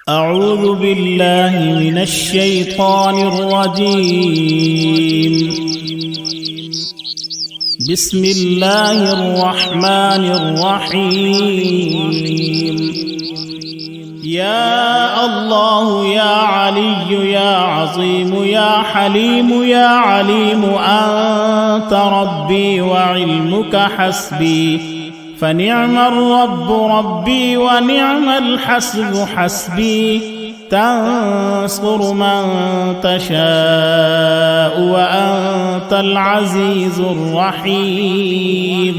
أعوذ بالله من الشيطان الرجيم. بسم الله الرحمن الرحيم. يا الله يا علي يا عظيم يا حليم يا عليم أنت ربي وعلمك حسبي، فنعم الرب ربي ونعم الحسب حسبي. تنصر من تشاء وأنت العزيز الرحيم.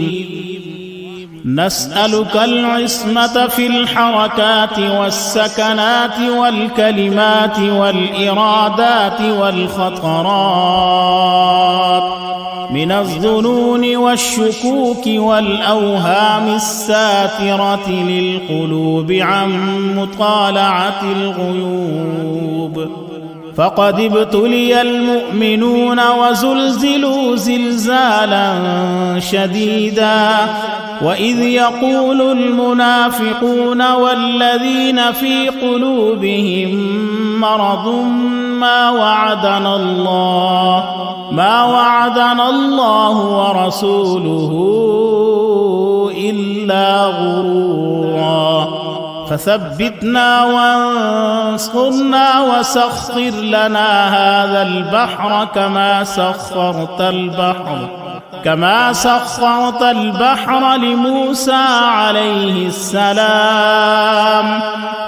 نسألك العصمة في الحركات والسكنات والكلمات والإرادات والخطرات، من الظنون والشكوك والأوهام الساترة للقلوب عن مطالعة الغيوب. فقد ابتلي المؤمنون وزلزلوا زلزالا شديدا، وإذ يقول المنافقون والذين في قلوبهم مرض ما وعدنا الله ورسوله إلا غرورا. فثبتنا وانصرنا وسخر لنا هذا البحر كما سخرت البحر لموسى عليه السلام،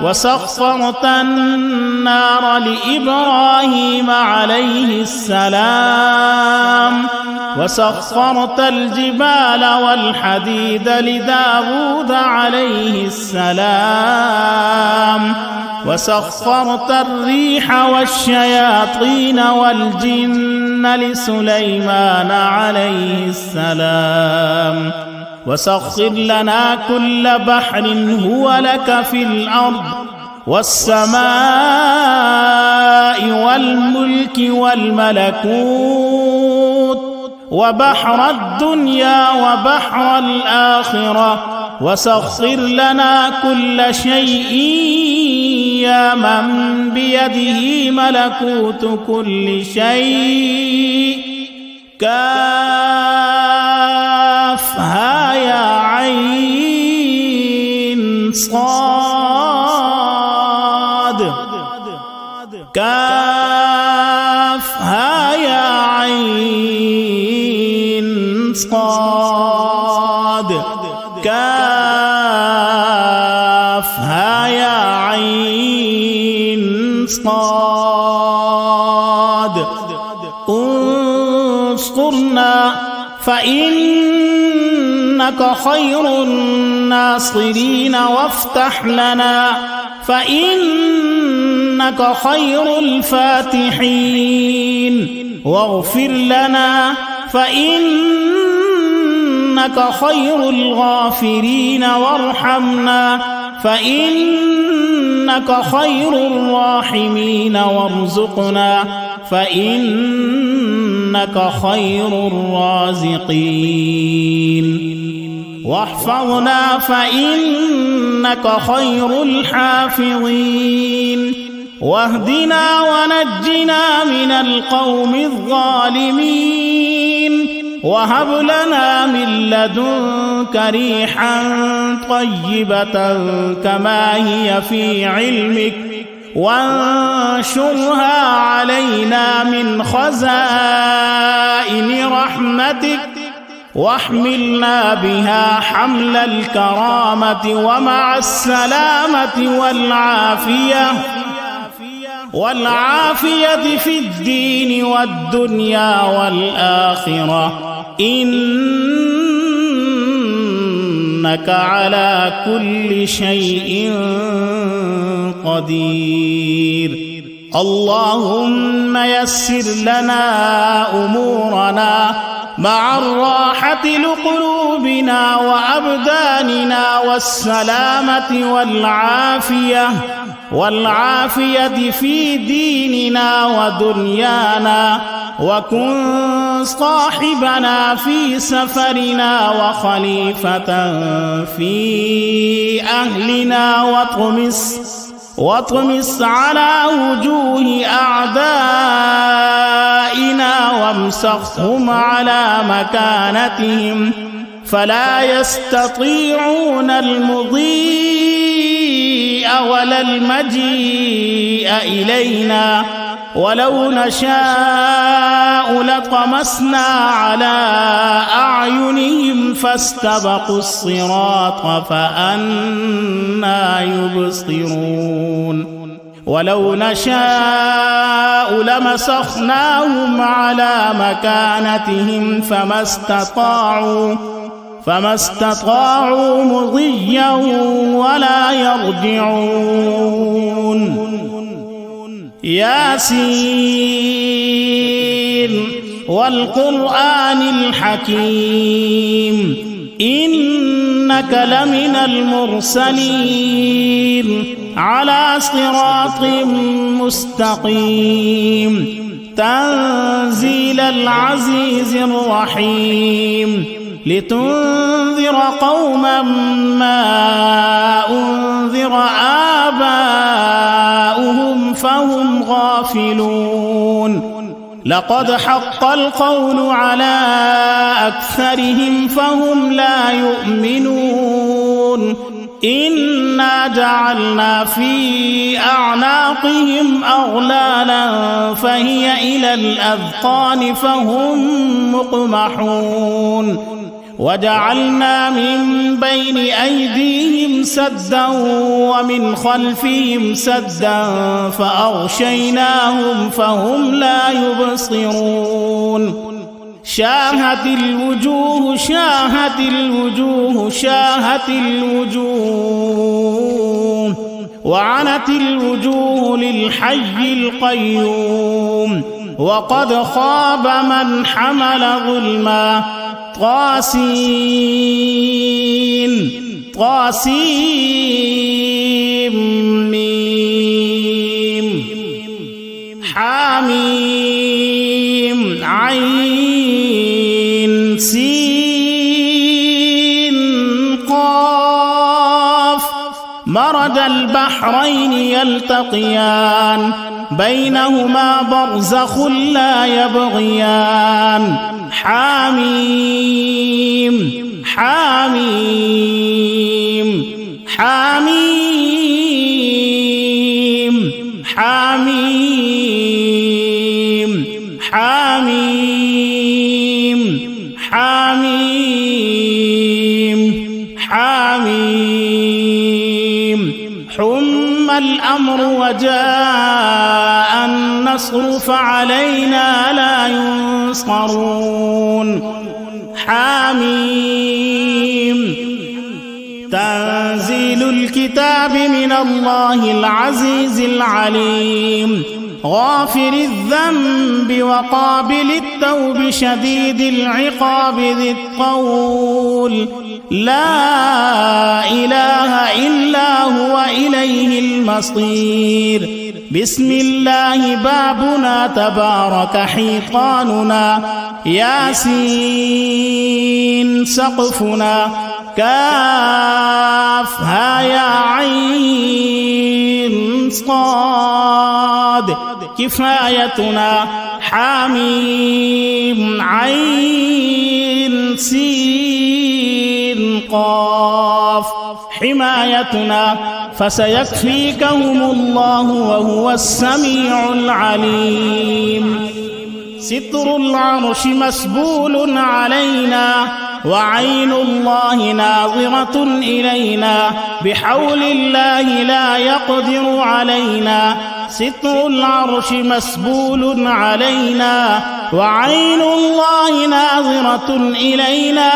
وسخرت النار لإبراهيم عليه السلام، وسخرت الجبال والحديد لداود عليه السلام، وسخرت الريح والشياطين والجن لسليمان عليه السلام. وسخر لنا كل بحر هو لك في الأرض والسماء والملك والملكوت، وبحر الدنيا وبحر الآخرة. وسخر لنا كل شيء يا من بيده ملكوت كل شيء. كافها يا عين صاد، كافها يا عين صاد، كافها يا عين صاد. انصرنا فإنك خير الناصرين، وافتح لنا فإنك خير الفاتحين، واغفر لنا فإنك خير الغافرين، وارحمنا فإنك خير الراحمين، وارزقنا فإنك خير الرازقين، واحفظنا فإنك خير الحافظين، واهدنا ونجنا من القوم الظالمين، وهب لنا من لدنك ريحا طيبة كما هي في علمك، وانشرها علينا من خزائن رحمتك، واحملنا بها حمل الكرامة ومع السلامة والعافية في الدين والدنيا والآخرة، إنك على كل شيء قدير. اللهم يسر لنا أمورنا مع الراحة لقلوبنا وأبداننا، والسلامة والعافية في ديننا ودنيانا، وكن صاحبنا في سفرنا وخليفة في أهلنا، واطمس على وجوه أعدائنا وامسخهم على مكانتهم فلا يستطيعون المضي ولا المجيء إلينا ولو نشاء لطمسنا على أعينهم فاستبقوا الصراط فأنى يبصرون ولو نشاء لمسخناهم على مكانتهم فما استطاعوا مضيا ولا يرجعون ياسين والقرآن الحكيم إنك لمن المرسلين على صراط مستقيم تنزيل العزيز الرحيم لتنذر قوما ما أنذر آباؤهم فهم غافلون لقد حق القول على أكثرهم فهم لا يؤمنون إنا جعلنا في أعناقهم أغلالا فهي إلى الأذقان فهم مقمحون وجعلنا من بين أيديهم سدا ومن خلفهم سدا فأغشيناهم فهم لا يبصرون شاهت الوجوه وعنت الوجوه للحي القيوم وقد خاب من حمل ظلما طاسيم حاميم عين سين قاف مرج البحرين يلتقيان بينهما برزخ لا يبغيان حاميم حم الأمر وجاء النصر فعلينا لا ينصرون حاميم تنزيل الكتاب من الله العزيز العليم غافر الذنب وقابل التوب شديد العقاب ذي الطول لا إله إلا هو إليه المصير بسم الله بابنا تبارك حيطاننا ياسين سقفنا كافها يا عين صاد كفايتنا حاميم عين سين قاف حمايتنا فسيكفيكهم الله وهو السميع العليم ستر العرش مسبول علينا وعين الله ناظرة إلينا بحول الله لا يقدر علينا ستر العرش مسبول علينا وعين الله ناظرة إلينا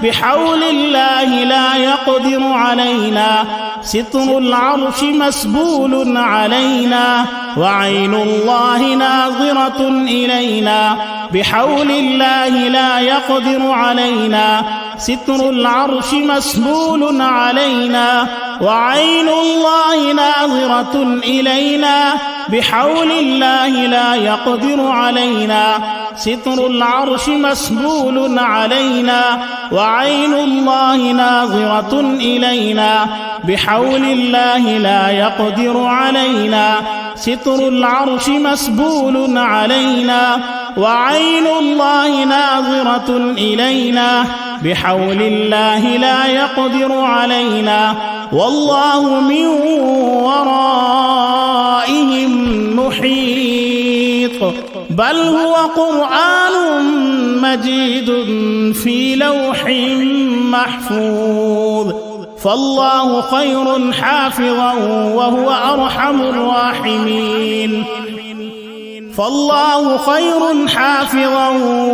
بحول الله لا يقدر علينا ستر العرش مسبول علينا وعين الله ناظرة إلينا بحول الله لا يقدر علينا ستر العرش مسبول علينا وعين الله ناظرة إلينا بحول الله لا يقدر علينا، ستر العرش مسبول علينا، وعين الله ناظرة إلينا، بحول الله لا يقدر علينا، ستر العرش مسبول علينا، وعين الله ناظرة إلينا، بحول الله لا يقدر علينا، والله من ورائهم محيط، بل هو قرآن مجيد في لوح محفوظ، فالله خير حافظا وهو أرحم الراحمين، فالله خير حافظا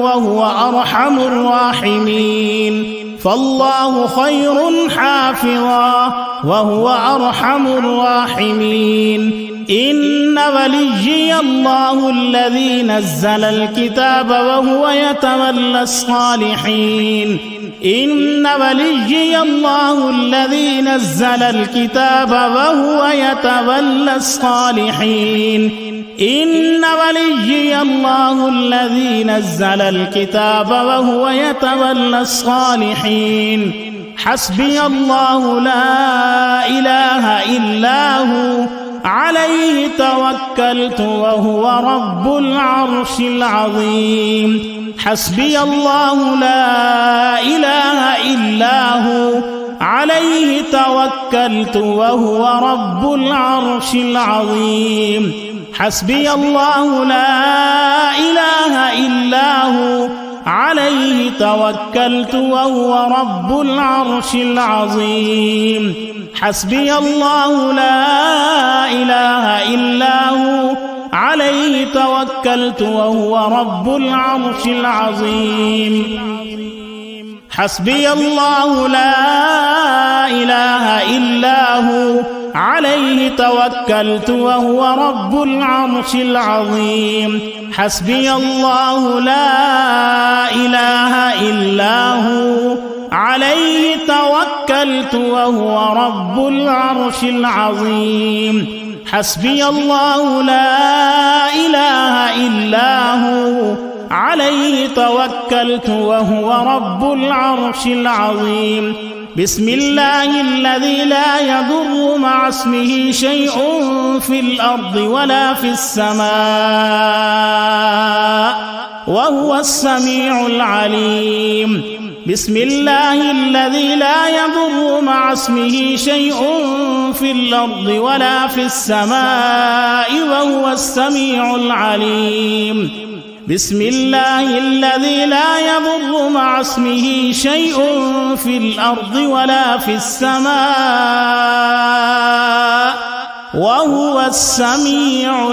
وهو أرحم الراحمين، فالله خير حافظا وهو أرحم الراحمين. إن وليي الله الذي نزل الكتاب وهو يتولى الصالحين، إن وليي الله الذي نزل الكتاب وهو يتولى الصالحين، إن وليي الله الذي نزل الكتاب وهو يتولى الصالحين، حسبي الله لا إله إلا هو عليه توكلت وهو رب العرش العظيم، حسبي الله لا إله إلا هو عليه توكلت وهو رب العرش العظيم، حسبي الله لا إله إلا هو عليه توكلت وهو رب العرش العظيم، حسبي الله لا إله إلا هو عليه توكلت وهو رب العرش العظيم، حسبي الله لا إله إلا هو عليه توكلت وهو رب العرش العظيم، حسبي الله لا إله إلا هو عليه توكلت وهو رب العرش العظيم، حسبي الله لا إله إلا هو عليه توكلت وهو رب العرش العظيم. بسم الله الذي لا يضر مع اسمه شيء في الأرض ولا في السماء وهو السميع العليم. بسم الله الذي لا يضر مع اسمه شيء في الأرض ولا في السماء وهو السميع العليم. بسم الله الذي لا يضر مع اسمه شيء في الأرض ولا في السماء وهو السميع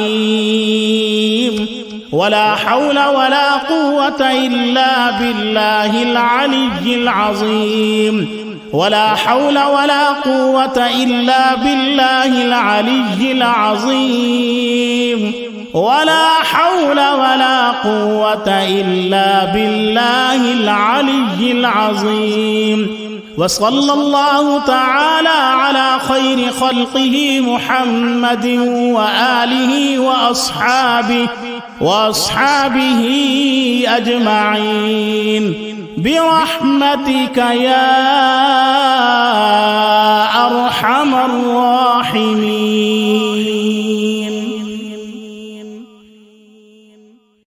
العليم. ولا حول ولا قوة إلا بالله العلي العظيم. ولا حول ولا قوة إلا بالله العلي العظيم. ولا حول ولا قوة إلا بالله العلي العظيم. وصلى الله تعالى على خير خلقه محمد وآله وأصحابه أجمعين برحمتك يا أرحم الراحمين.